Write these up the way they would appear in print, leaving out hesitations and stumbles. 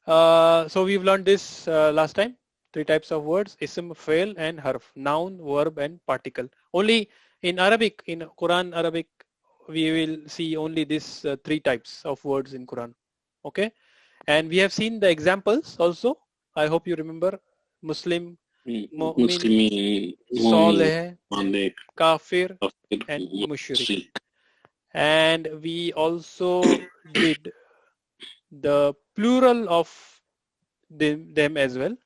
So we've learned this last time. 3 types of words: ism, fail, and harf. Noun, verb, and particle. Only in Arabic, in Quran Arabic, we will see only these 3 types of words in Quran. Okay, and we have seen the examples also. I hope you remember: Muslim, Mu'min, Muslimin, Mumin, Saleh, Malik, Kafir, Kafir, and Mushrik. Mushrik. And we also did the plural of them as well.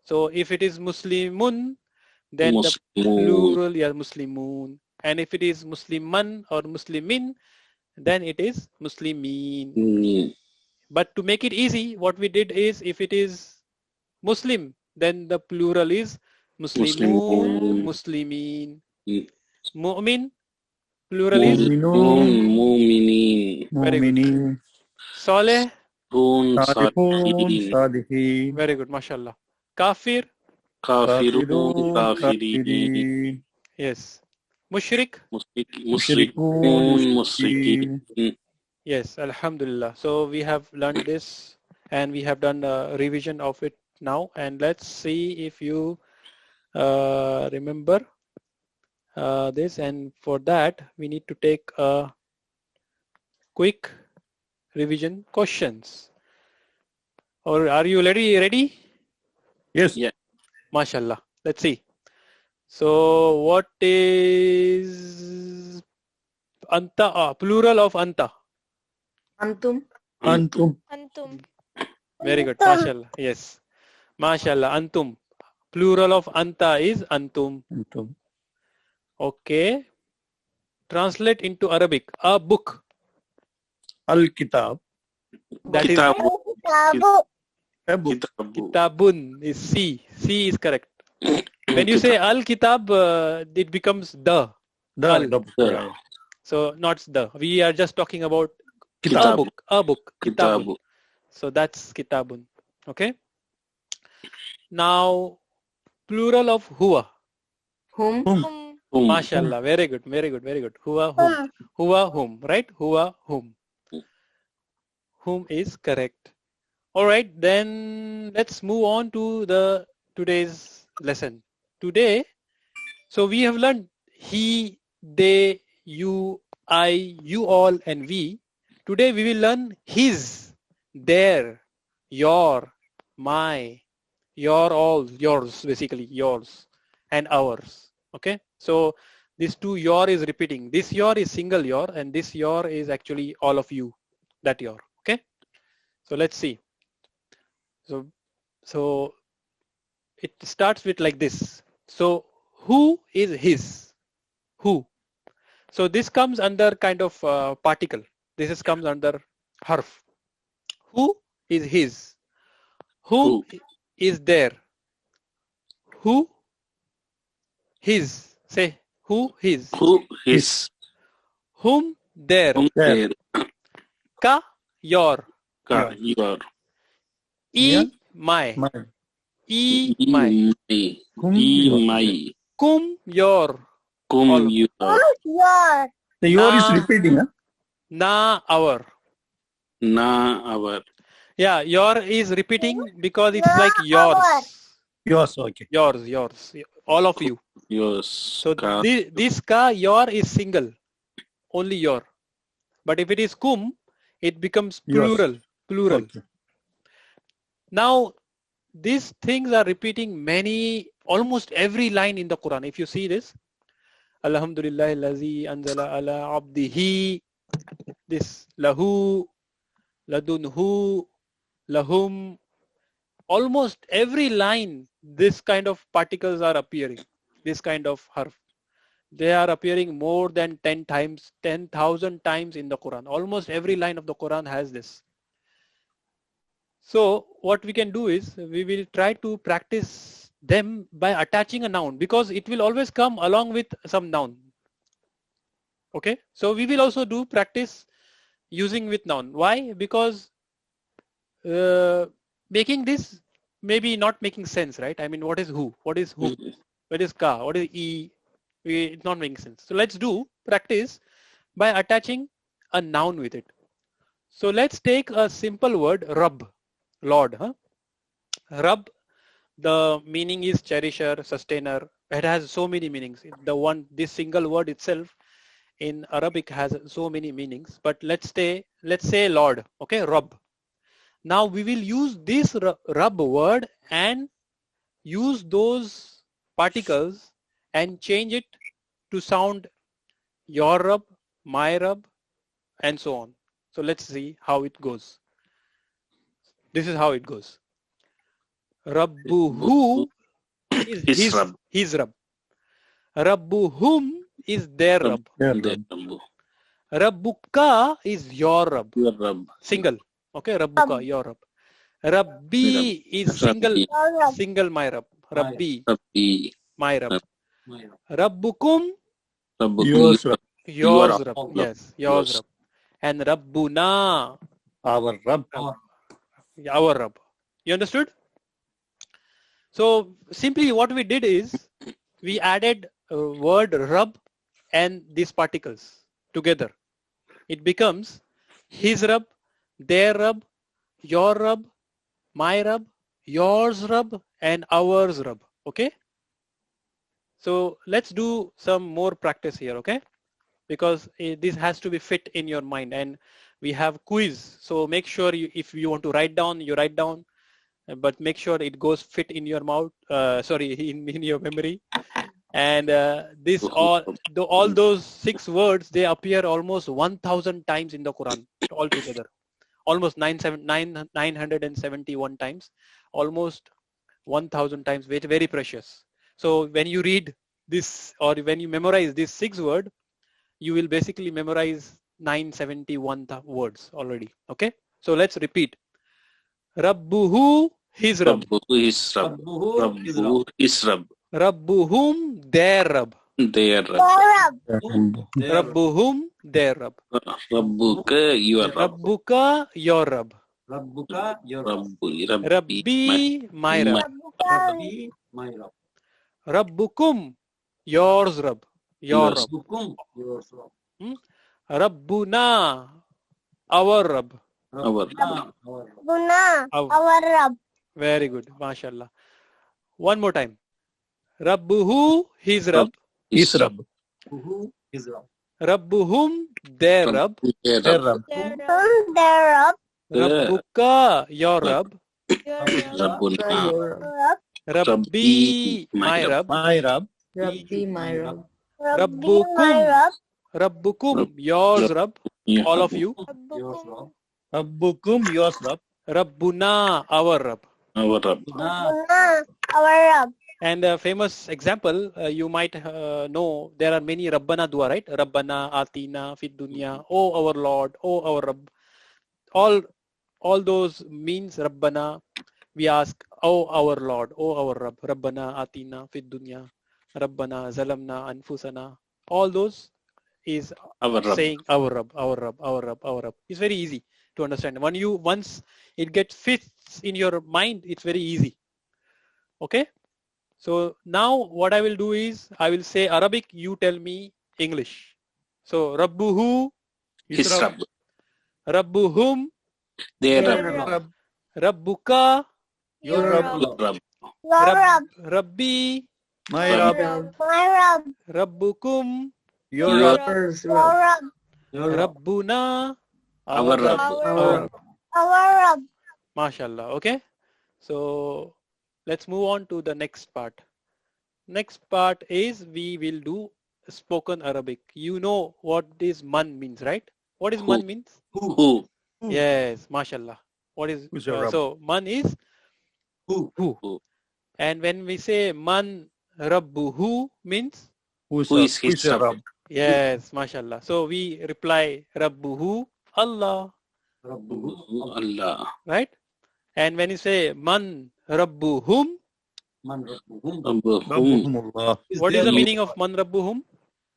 So if it is Muslimun, then the Muslimun, plural is Muslimun. And if it is Musliman or Muslimin, then it is Muslimin. Min, But to make it easy, what we did is, if it is Muslim, then the plural is Muslimun, Muslimun, Muslimin. mm, Mu'min, plural is Mu'minun, Mu'minun, Mu'minin, very good. Mu'minin, Saleh, Bun, Salihun, Salihin, Salihin, very good, mashallah. Kafir, Kafirun, Kafirun, Kafirin, Kafirin, yes. Mushrik, Mushrikun, Musrikun, Mushrikin. Musrikin. yes, alhamdulillah. So we have learned this and we have done a revision of it now, and let's see if you remember this. And for that we need to take a quick revision questions. Or are you ready? Yes. Yeah. Mashallah. Let's see. So what is anta, plural of anta? Antum. Antum. Antum. Very good. Mashallah. Yes. Mashallah. Antum. Plural of anta is antum. Antum. Okay. Translate into Arabic. A book. Al-Kitab. That is Kitabu, A book. Kitabu. kitabun is C. C is correct. When you say al-kitab, it becomes the. Al. The book. Yeah. So not the. We are just talking about a Kitab. book. A book. Kitabun. Kitabu. So that's kitabun. Okay. Now, plural of huwa. Whom. Hum. Mashallah. Very good. Very good. Very good. Huwa hum. Huwa hum. Right? Huwa hum. Whom is correct. All right. Then let's move on to the today's lesson. Today, so we have learned he, they, you, I, you all, and we. Today we will learn his, their, your, my, your, all, yours, basically yours, and ours. Okay. So this two your is repeating. This your is single your, and this your is actually all of you. That your. Okay. So let's see. So it starts with like this. So who is his? Who? So this comes under kind of particle. This comes under harf. Who is his? Who is there? Who? His. Say who his. Who is Whom there. there? Ka your. Ka, your. E my. My. E my. Whom My. Kum your. Kum, All. your. The your is Na. repeating. Huh? Na our. Na, our. Yeah, your is repeating because it's like yours. Yours. Okay. Yours. All of you. Yours. So Ka, this ka your is single. Only your. But if it is kum, it becomes Yours. plural. Okay. Now, these things are repeating almost every line in the Quran. If you see this, Alhamdulillah allazi anzala ala abdihi, this lahu, ladunhu, lahum, almost every line, this kind of particles are appearing, this kind of harf. They are appearing more than 10 times, 10,000 times in the Quran. Almost every line of the Quran has this. So what we can do is we will try to practice them by attaching a noun, because it will always come along with some noun. Okay, so we will also do practice using with noun. Why? Because making this maybe not making sense, right? I mean, what is who? What is whom? What is ka? What is e? It's not making sense. So let's do practice by attaching a noun with it. So let's take a simple word, Rabb. Lord. Huh? Rabb, the meaning is cherisher, sustainer. It has so many meanings. This single word itself in Arabic has so many meanings. But let's say Lord. Okay, Rabb. Now we will use this Rabb word and use those particles and change it to sound your Rabb, my Rabb, and so on. So let's see how it goes. This is how it goes. Rabbuhu is his Rabb. Rabbuhum is their Rabb. Rabbuka is your Rabb. Your Rabb. Single. Okay, Rabbuka, your Rabb. Rabbi is single my Rabb. Rabbi, my Rabb. Rabbukum, Yours, Rabb. yours Rabb. Yes, yours Rabb. And Rabbuna, Our Rabb. our Rabb. You understood? So simply what we did is we added word Rabb and these particles together. It becomes his Rabb, their Rabb, your Rabb, my Rabb, yours Rabb, and ours Rabb. Okay? So let's do some more practice here, okay? Because this has to be fit in your mind, and we have quiz. So make sure if you want to write down, you write down, but make sure it goes fit in your mouth. In your memory. And all those 6 words, they appear almost 1,000 times in the Quran altogether. Almost 971 times, almost 1,000 times. Very, very precious. So when you read this or when you memorize this 6 word, you will basically memorize 971 words already. Okay. So let's repeat. Rabbuhu his Rabb. Rabbuhu is Rabb. Rabbuhu is Rabb. Rabbuhum their Rabb. Their Rabb. Rabbuhum their Rabb. Rabbuka your Rabb. Rabbuka your Rabb. Rabbuka your Rabb. Rabbi my Rabb. Rabbi my Rabb. Rabbukum yours Rabb. Your Rabb. Rabbukum yours Rabb. Rabbuna our Rabb. Our Our Rabb. Very good. MashaAllah. One more time. Rabbuhu his Rabb. His Rabb. Who is Rabb? Rabbuhum their Rabb. Their Their Rabb. Rabb. Their Rabb. Rabbuka your Rabb. Rabbuna. Rabbi my Rabb. My Rabb. Rabbi my Rabb. Rabbukum. Rabbukum yours Rabb. All of you. Yours Rabb. Rabbukum, yours Rabb. Rabbuna our Rabb. Our Rabb. Our Rabb. And a famous example, you might know, there are many Rabbana dua, right? Rabbana atina fid dunya, oh our Lord, oh our Rabb. All those means Rabbana. We ask, oh our Lord, oh our Rabb. Rabbana atina fid dunya, Rabbana zalamna anfusana. All those is Our Rabb. saying our Rabb, our Rabb, our Rabb, our Rabb. It's very easy to understand. Once it gets fits in your mind, it's very easy. Okay? So now what I will do is I will say Arabic, you tell me English. So Rabbuhu, His Rabb. Rabbuhum, Their Their Rabb. Rabbuka, Your Rabb. Your Rabb. Your Rabb. Rabbi, My Rabb. My Rabb. Rabbukum, Your Your Rabb. Yours Your Rabb. Rabb. Your Rabb. Rabbuna, Our Rabb. Our Rabb. Our Rabb. MashaAllah. Okay. So let's move on to the next part. Next part is we will do spoken Arabic. You know what this man means, right? What is Who? man means? Who? Yes, MashaAllah. What is Who's your Rabb? so man is Who? who. And when we say man Rabbuhu means Who is his your Rabb? yes, MashaAllah. So we reply Rabbuhu Allah, Rabbuhu Allah. right? And when you say man Rabbuhum, Man Rabbuhum. Rabbuhum. Rabbukumullah. what is the their meaning of man Rabbuhum?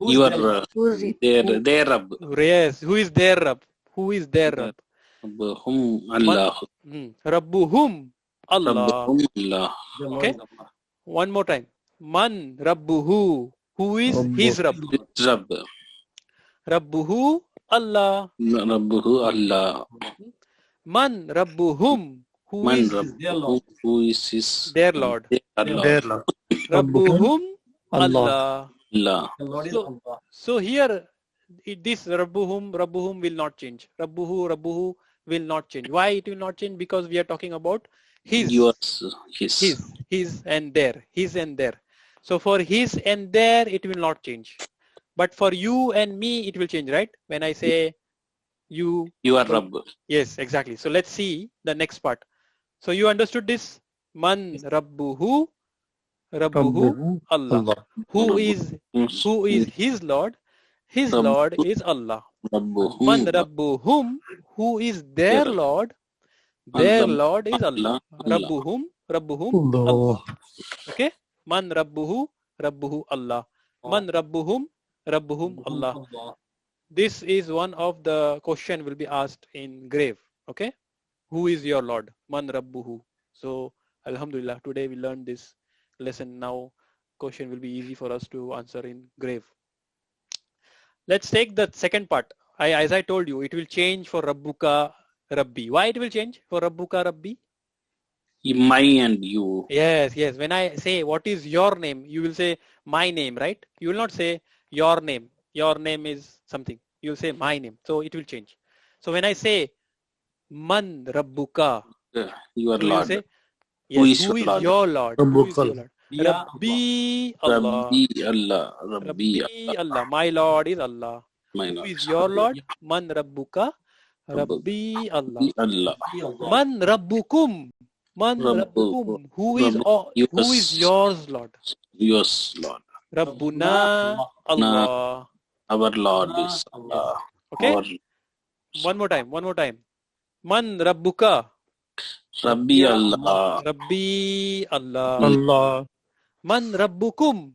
Who is Your their Who's it? their Rabb. Yes, who is their Rabb? Who is their Rabb? Rabbuhum Allah. Rabbuhum Allah. Rabbuhum Allah. The Okay. Lord Allah. One more time. Man Rabbuhu. Who is his Rabb? His Rabb. Rabbuhu Allah. Rabbuhu Allah. Man Rabbuhum. Who Man is Rabbuhum, who is his their Lord? their Lord. Their Lord. Rabbuhum Allah. Allah. Allah. The Lord is So- Allah. So here, this Rabbuhum will not change. Rabbuhu will not change. Why it will not change? Because we are talking about his. Yours, his. His and their, his and their. So for his and their, it will not change. But for you and me, it will change, right? When I say you, Your Rabb. yes, exactly. So let's see the next part. So you understood this? Man Rabbuhu, Rabbuhu Allah. Allah. Who is his Lord? His Lord is Allah. Man Rabbuhum. Rabbuhum, who is their Their Lord? Their Allah. Lord is Allah. Allah. Rabbuhum, Allah. Okay? Man Rabbuhu, Allah. Man Rabbuhum, Allah. This is one of the question will be asked in grave. Okay? Who is your Lord? Man Rabbuhu. So, Alhamdulillah, today we learned this lesson. Now, question will be easy for us to answer in grave. Let's take the second part. As I told you, it will change for Rabbuka, Rabbi. Why it will change for Rabbuka, Rabbi? My and you. Yes. When I say, what is your name? You will say, my name, right? You will not say, your name. Your name is something. You will say, my name. So it will change. So when I say, Man Rabbuka, Your you will Lord. say, Who yes, is who your is your Lord? Who is your Lord? Ya Rabbi Allah. Rabbi Allah. Rabbi Rabbi Allah. My Lord is Allah. My Who Lord. is your Lord? Man Rabbuka. Rabbi Allah. Allah. Allah. Man Rabbukum. Man Rabbukum. Who is yours, Lord? Yours, Lord. Rabbuna Allah. Our Lord is Allah. Okay? Our One more time. Man Rabbuka. Rabbi Allah. Rabbi Allah. Allah. Man Rabbukum.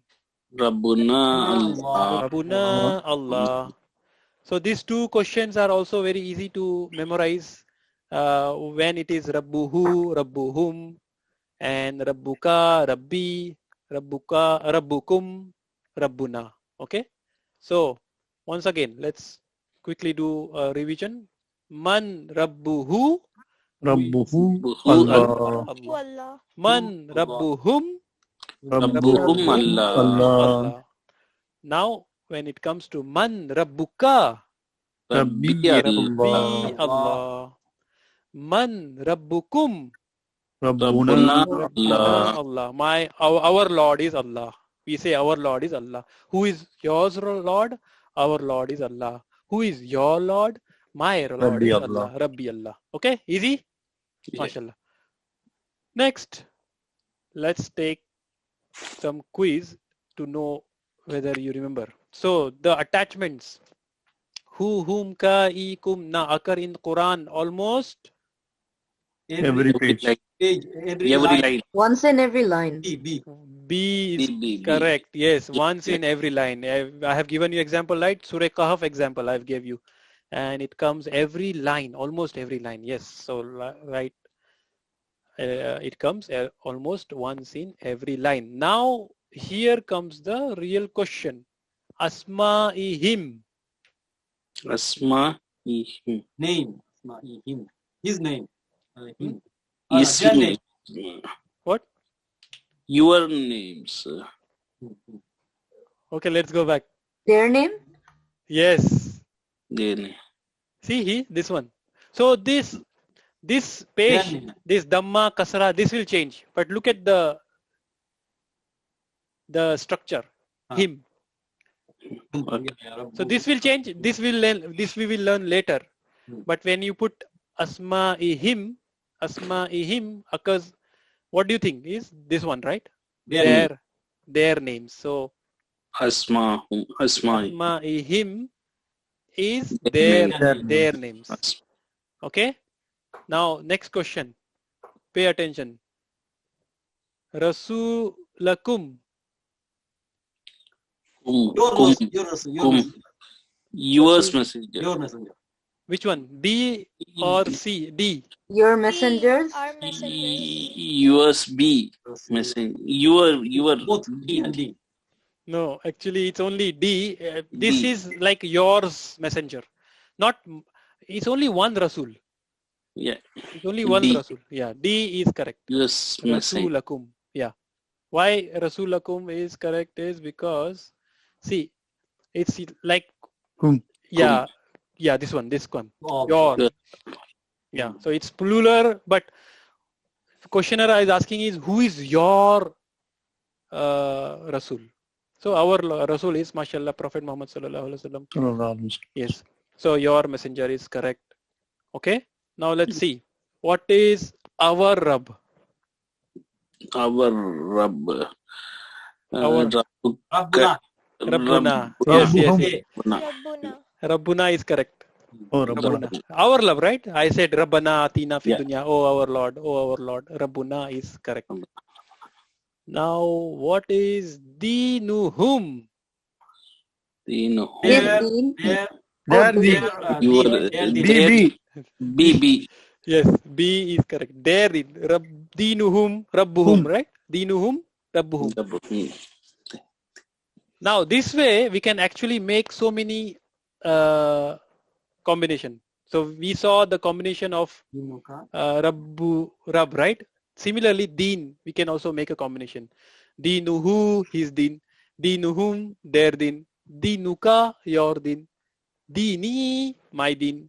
Rabbuna Allah. Rabbuna Allah. So these two questions are also very easy to memorize when it is Rabbuhu, Rabbuhum, and Rabbuka, Rabbi, Rabbuka, Rabbukum, Rabbuna. Okay? So once again, let's quickly do a revision. Man Rabbuhu, Rabbuhu. Allah. Allah. Allah. Man Rabbuhum, Rabbuhum Allah. Allah. Now when it comes to Man Rabbuka, Rabbi Rabbi Allah. Allah. Man Rabbukum, Rabbuna Rabbuna Allah. Allah. Our Lord is Allah. We say our Lord is Allah. Who is yours, Lord? Our Lord is Allah. Who is your Lord? My Lord Rabbi is Allah. Allah. Rabbi Allah. Okay? Easy? MashaAllah. Next, let's take some quiz to know whether you remember. So the attachments. Who, whom, ka, I, kum, na occur in Quran almost Every page. Every line. Once in every line. B. B is B. correct. Yes, once in every line. I have given you example, right? Surah Kahf example I've gave you. And it comes every line, almost every line. Yes, so right. It comes almost once in every line. Now, here comes the real question. Asma'ihim. Asma. Name. Him. His name. Him. Is Their name. What? Your names. Okay, let's go back. Their name? Yes. Then See this one. So this page, Then- this Dhamma, Kasra, this will change. But look at the structure. Him. So this will change. This we will learn later. But when you put Asma'ihim occurs. What do you think is this one, right? Their names. So Asma. Asma'ihim is Their their names. Okay. Now next question. Pay attention. Rasulakum. Yours messenger. Your messenger. Which one? D or C? D. Your messengers? Our messengers. Yours B messenger. Your Both D and D. No, actually it's only D. This D. is like yours messenger. Not. It's only one Rasul. Yeah. It's only one D. Rasul. Yeah, D is correct. Yes, missing. Rasulakum. Yeah. Why Rasulakum is correct is because, see, it's like, Kum. yeah, this one. Oh, Your. Yeah. Yeah. So it's plural, but questioner is asking is who is your Rasul? So our Rasul is, mashallah, Prophet Muhammad sallallahu alaihi wasallam. Sallallahu alaihi wasallam. Yes. So your messenger is correct. Okay. Now let's see. What is our Rabb? Our Rabb. Our- Rabbuna. Rabbuna. Rabb- Yes. Rabbuna. Rabbuna. Rabbuna is correct. Oh, Rabbana. Rabbuna. Our love, right? I said Rabbana Atina fi Yeah. dunya. Oh our Lord. Oh our Lord. Rabbuna is correct. Now what is Dinuhum? Dinu. There, Deen. there, There the You are BB. BB. Yes, B is correct. There Dinuhum Rabbuhum, right? Dinuhum Rabbuhum. Now this way we can actually make so many combination. So we saw the combination of Dinuka. Rabb, right? Similarly, Deen, we can also make a combination. Dinuhu, his Deen. Dinuhum, their Deen. Dinuka, your Deen. Dini, my Deen.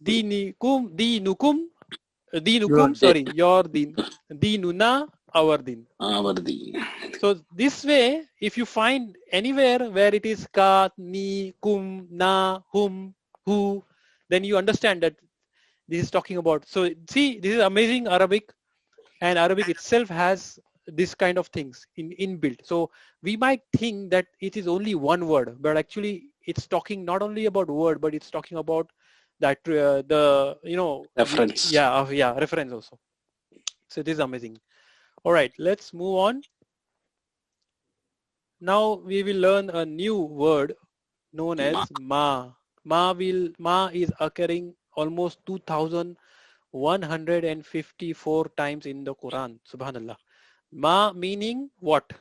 Dinukum, Your sorry, your Deen. Dinuna, our Deen. Our Deen. So this way, if you find anywhere where it is ka, ni, kum, na, hum, hu, then you understand that this is talking about. So see, this is amazing Arabic, and Arabic itself has this kind of things inbuilt. So we might think that it is only one word, but actually it's talking not only about word, but it's talking about that the Reference. Yeah, reference also. So this is amazing. All right, let's move on. Now we will learn a new word known as ma. Ma is occurring almost 2,154 times in the Quran. Subhanallah. Ma meaning what?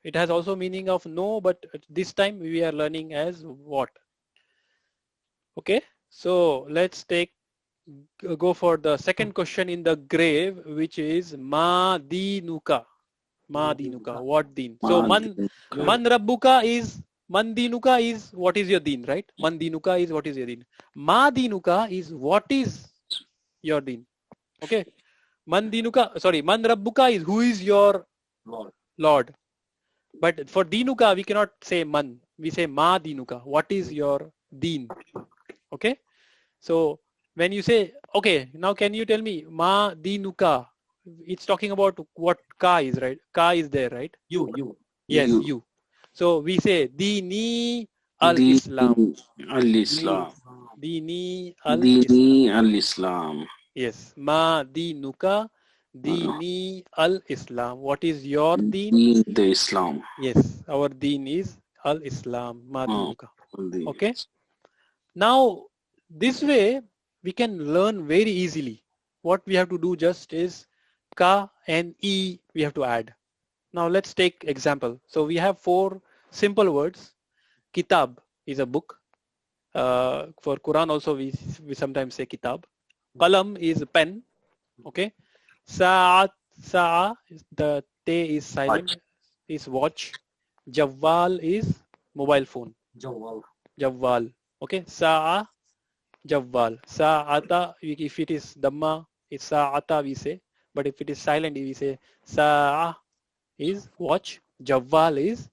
It has also meaning of no, but this time we are learning as what. Okay, so let's go for the second question in the grave, which is ma dinuka. Ma dinuka. What deen? So man rabbuka is, man dinuka is what is your deen, right? Man dinuka is what is your deen. Ma dinuka is what is your deen. Okay. Man rabbuka is who is your Lord. But for dinuka, we cannot say man. We say ma dinuka. What is your deen? Okay. So when you say, okay, now can you tell me ma dinuka? It's talking about what ka is, right? Ka is there, right? You. Yes, You. you. So we say dini al-Islam. Al-Islam. Dini al-Islam. Dini al-Islam. Yes. Ma dinuka dini al-Islam. What is your deen? Deen the Islam. Yes. Our deen is al-Islam. Ma dinuka. Deen. Okay. Now, this way we can learn very easily. What we have to do just is ka and e we have to add. Now let's take example. So we have 4 simple words. Kitab is a book. For Quran also we sometimes say kitab. Qalam is a pen. Okay. Sa'a is the te is silent. Is watch. Jawwal is mobile phone. Jawwal. Okay. Sa'a, Jawwal. Sa'ata, if it is Dhamma, it's Sa'ata we say. But if it is silent, we say Sa'a is watch. Jawwal is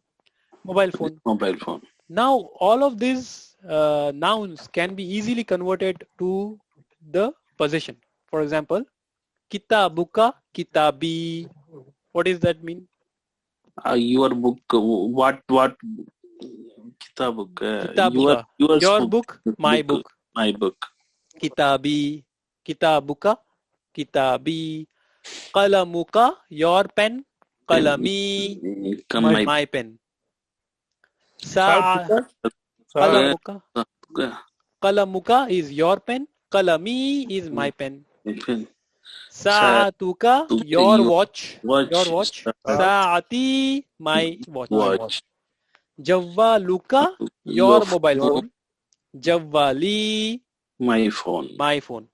mobile phone. Mobile phone. Now all of these nouns can be easily converted to the possession. For example, kitabuka, kitabi. What does that mean? Your book. What? Kitabuk. Kitabuka. Your book, my book. My book. Kitabi, kitabuka, kitabi. Qalamuka, your pen. Qalami, my pen. Qalamuka is your pen. Qalami is my pen. Sa'atuka, your watch. Your watch. Sa'ati, my watch. Jawwaluka, your mobile phone. Jawwali, my phone. my phone.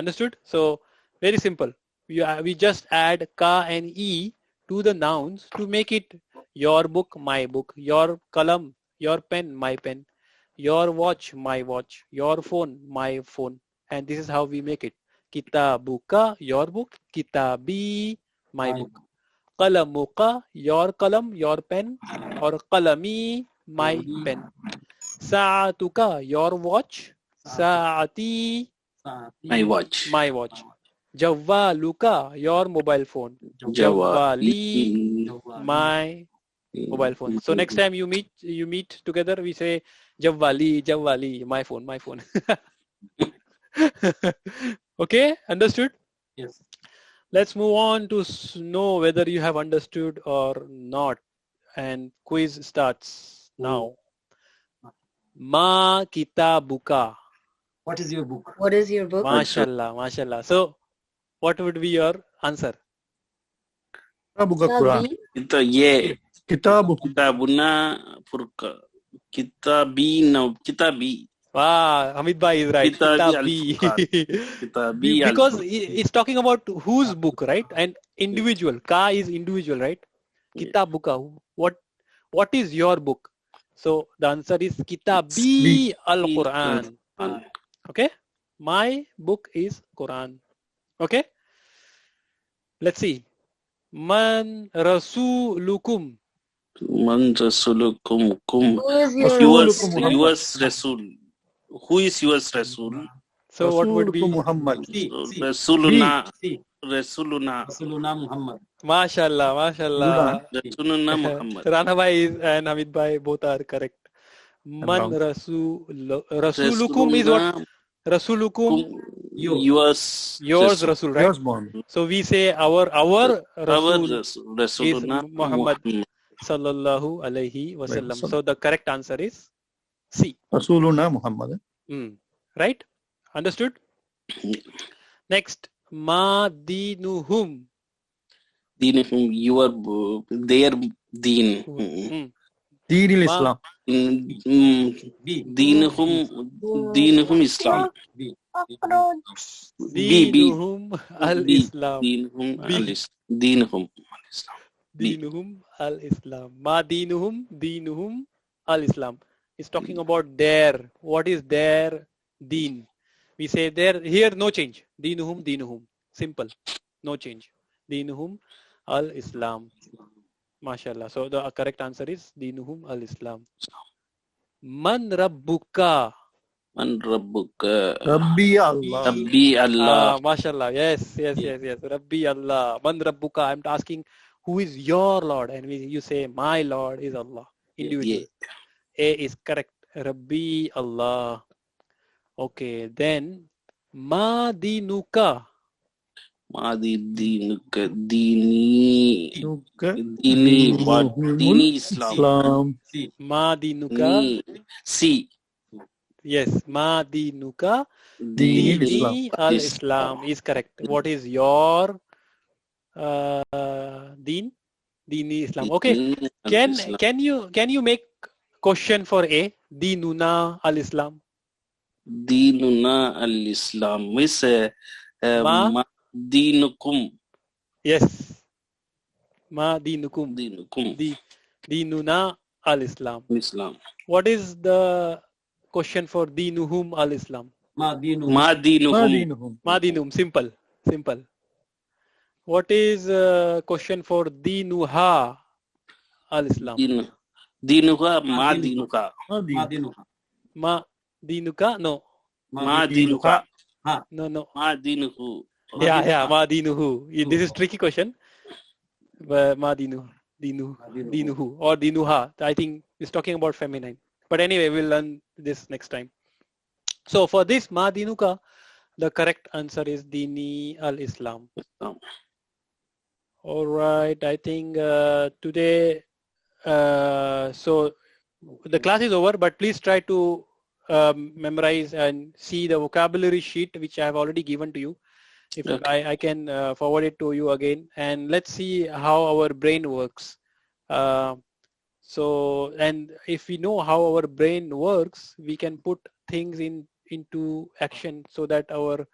Understood? So very simple. We just add ka and e to the nouns to make it your book, my book, your kalam, your pen, my pen, your watch, my watch, your phone, my phone. And this is how we make it. Kitabuka, your book, kitabi, my book. Qalamuka, your qalam, your pen, or qalami, my pen. Sa'atuka, your watch, sa'ati, My watch. my watch. Jawwaluka, your mobile phone. Jawwali, my mobile phone. So next time you meet together, we say Jawwali, Jawwali, my phone, my phone. Okay, understood? Yes. Let's move on to know whether you have understood or not. And quiz starts now. Ma kitabuka. What is your book? What is your book? Mashallah, mashallah. So, what would be your answer? Kitabuka Quran. Kitabi. Kita ye. Kitabu. Kitabuna furqa. Kitabi. Wow, Hamid Bhai is right. Kitabi Kitabi. Kitabi Because it's talking about whose book, right? And individual. Ka is individual, right? Kitabuka. What is your book? So the answer is Kitabi al-Quran. Okay? My book is Quran. Okay? Let's see. Man rasulukum. Man rasulukum kum. Who is your Yours Rasul. Who is yours Rasul? So what would be? Muhammad. See. Rasuluna. See. Rasuluna. Rasuluna Muhammad. Mashallah, mashallah. Rasuluna Muhammad. Rana Bhai and Hamid Bhai both are correct. Man rasulukum is what? Rasulukum, Yours Rasul, right? Yours born. So we say our Rasul is Rasuluna Muhammad sallallahu alaihi wasallam. So the correct answer is C. Rasuluna Muhammad. Right? Understood? Next, ma dinuhum. Dinihum, their deen. Deen al-Islam. B. Dinihum Islam. B. Dinuhum al-Islam. Dinihum Islam. Dinuhum al-Islam. Ma dinuhum al-Islam. It's talking about their. What is their deen? We say there, here no change. Dinuhum. Simple. No change. Dinuhum al-Islam. MashaAllah. So the correct answer is Dinuhum al-Islam. Man Rabbuka. Man Rabbuka. Rabbi Allah. Rabbi Allah. MashaAllah. Yes. Rabbi Allah. Man Rabbuka. I'm asking who is your Lord? And you say my Lord is Allah. Individual. A is correct. Rabbi Allah. Okay. Then Ma Dinuka. Dinuka. Dini what? Dinul Dini Islam. C. Ma Dinuka. C. Yes. Ma Dinuka. Deen Dini al-Islam is correct. What is your deen? Dini Islam. Okay. Can you make question for A? Dinuna al-Islam. Dinuna al-Islam. Miss Ma? Dinukum. Yes. Ma dinukum. Dinukum. Dinuna al-Islam. Islam. What is the question for dinuhum al-Islam? Ma dinu. Ma dinuhum. Dinuhum. Ma dinum. Simple. What is question for dinuha al-Islam? Dinuha. Ma dinuka. Ma dinuha. Ma dinuka? No. Ma dinuka. No. Ma dinuhu. Yeah. Ma dinuhu. This is tricky question. Ma dinuhu or dinuha. I think it's talking about feminine. But anyway, we'll learn this next time. So for this ma dinuka, the correct answer is dini al-Islam. All right. I think today, so the class is over, but please try to memorize and see the vocabulary sheet which I have already given to you. If Okay. I can forward it to you again, and let's see how our brain works. So, and if we know how our brain works, we can put things into action so that our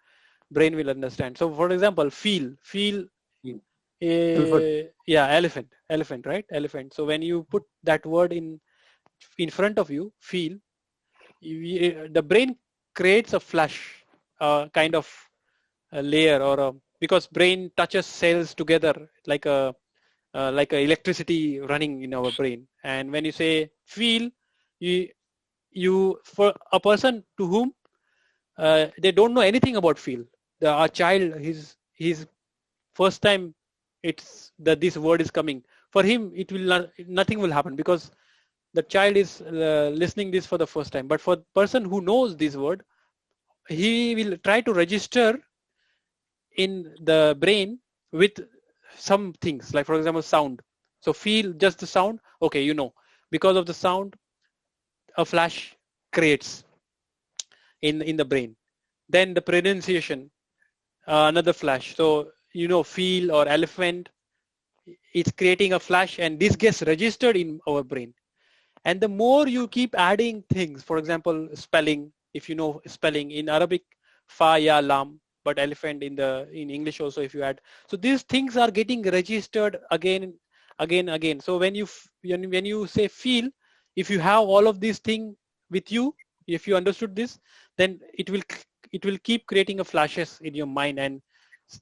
brain will understand. So for example, feel. Feel. Yeah, elephant, right? Elephant. So when you put that word in front of you, feel, the brain creates a flash, kind of a layer, or because brain touches cells together like a electricity running in our brain. And when you say feel, you for a person to whom they don't know anything about feel, our child, his first time it's that this word is coming, for him it will not, nothing will happen, because the child is listening this for the first time. But for the person who knows this word, he will try to register in the brain with some things, like for example sound. So feel, just the sound, okay, you know, because of the sound a flash creates in the brain. Then the pronunciation, another flash. So you know, feel or elephant, it's creating a flash, and this gets registered in our brain. And the more you keep adding things, for example spelling, if you know spelling in Arabic, fa, ya, lam, but elephant in English also if you add. So these things are getting registered again. So when you say feel, if you have all of these things with you, if you understood this, then it will keep creating a flashes in your mind, and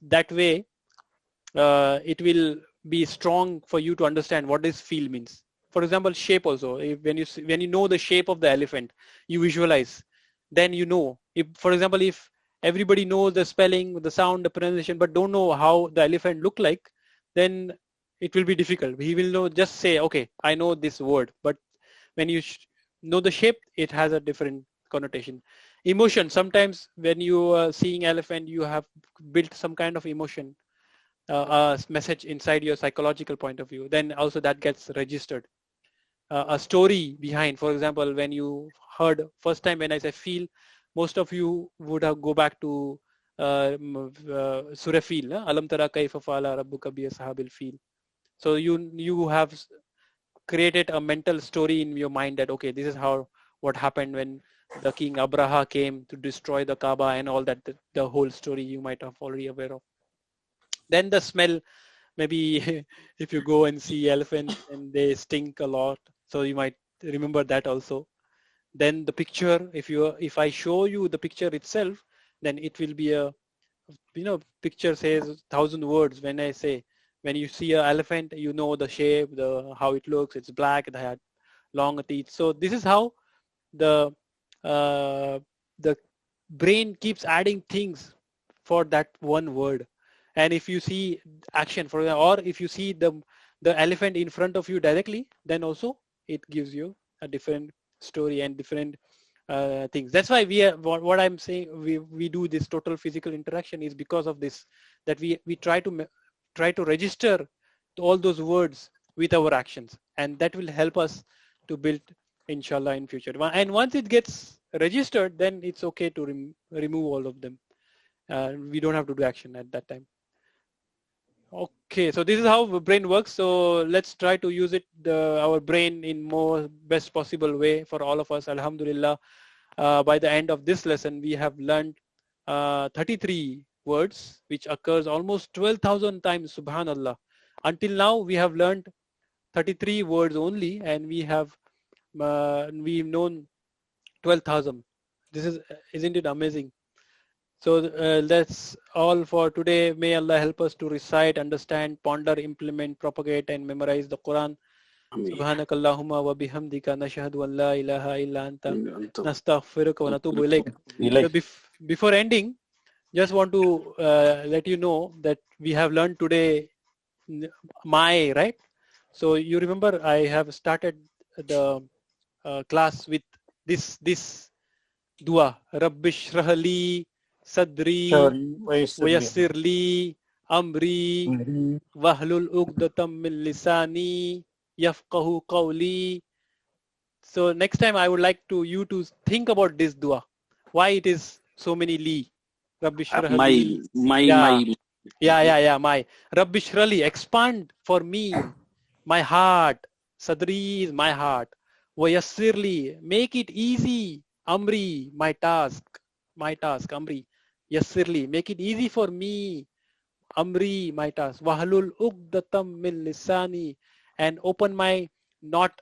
that way it will be strong for you to understand what this feel means. For example, shape also. When you know the shape of the elephant, you visualize, then you know. If, for example, if everybody knows the spelling, the sound, the pronunciation, but don't know how the elephant look like, then it will be difficult. He will know, just say, okay, I know this word. But when you know the shape, it has a different connotation. Emotion. Sometimes when you are seeing elephant, you have built some kind of emotion, a message inside your psychological point of view. Then also that gets registered. A story behind. For example, when you heard first time when I say feel, most of you would have go back to Surah Fil, Alam tara kaifa fa'ala rabbuka bi ashabil fil. So you have created a mental story in your mind that, okay, this is what happened when the king Abraha came to destroy the Kaaba and all that, the whole story you might have already aware of. Then the smell, maybe if you go and see elephants and they stink a lot, so you might remember that also. Then the picture, if I show you the picture itself, then it will be a, picture says 1,000 words. When I say, when you see an elephant, you know the shape, how it looks, it's black, it had long teeth. So this is how the brain keeps adding things for that one word. And if you see action, for example, or if you see the elephant in front of you directly, then also it gives you a different story and different things. That's why what I'm saying, we do this total physical interaction is because of this, that we try to register all those words with our actions, and that will help us to build, inshallah, in future. And once it gets registered, then it's okay to remove all of them. We don't have to do action at that time. Okay, so this is how the brain works. So let's try to use our brain in more best possible way for all of us. Alhamdulillah, by the end of this lesson, we have learned 33 words, which occurs almost 12,000 times, subhanallah. Until now, we have learned 33 words only, and we've known 12,000. Isn't it amazing? So that's all for today. May Allah help us to recite, understand, ponder, implement, propagate, and memorize the Quran. Subhanakallahumma wa bihamdika nashhadu an la ilaha illa anta nastaghfiruka wa natubu ilayk. Before ending, just want to let you know that we have learned today my, right? So you remember I have started the class with this dua, Rabbi shrah li sadri wayassir li amri wahlul uqdatam min lisani yafqahu qawli. So next time I would like you to think about this dua. Why it is so many li? Rabbi shrah li. My. Rabbi shrah li, expand for me my heart. Sadri is my heart. Wayassir li, make it easy. Amri, my task. Amri, yassirli, make it easy for me, amri, my task, wahlul uqdatam min lisani, and open my knot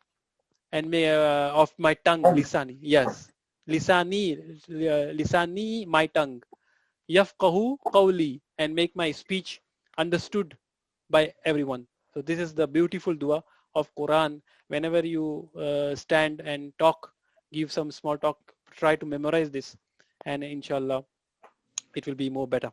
and may of my tongue, lisani, yes, lisani, my tongue, yafqahu qawli, and make my speech understood by everyone. So this is the beautiful dua of Quran. Whenever you stand and talk, give some small talk, try to memorize this, and inshallah it will be more better.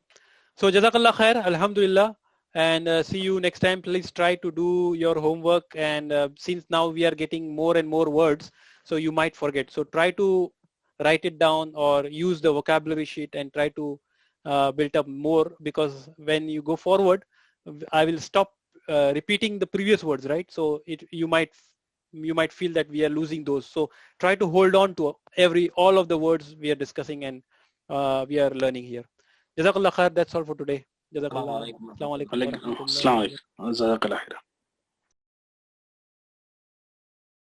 So jazakallah khair, alhamdulillah, and see you next time. Please try to do your homework, and since now we are getting more and more words, so you might forget. So try to write it down or use the vocabulary sheet and try to build up more, because when you go forward, I will stop repeating the previous words, right? So you might feel that we are losing those. So try to hold on to all of the words we are discussing and we are learning here. Jazakallah khair. That's all for today. Jazakallah. Assalamu alaikum. Assalamu alaikum. Jazakallah khair.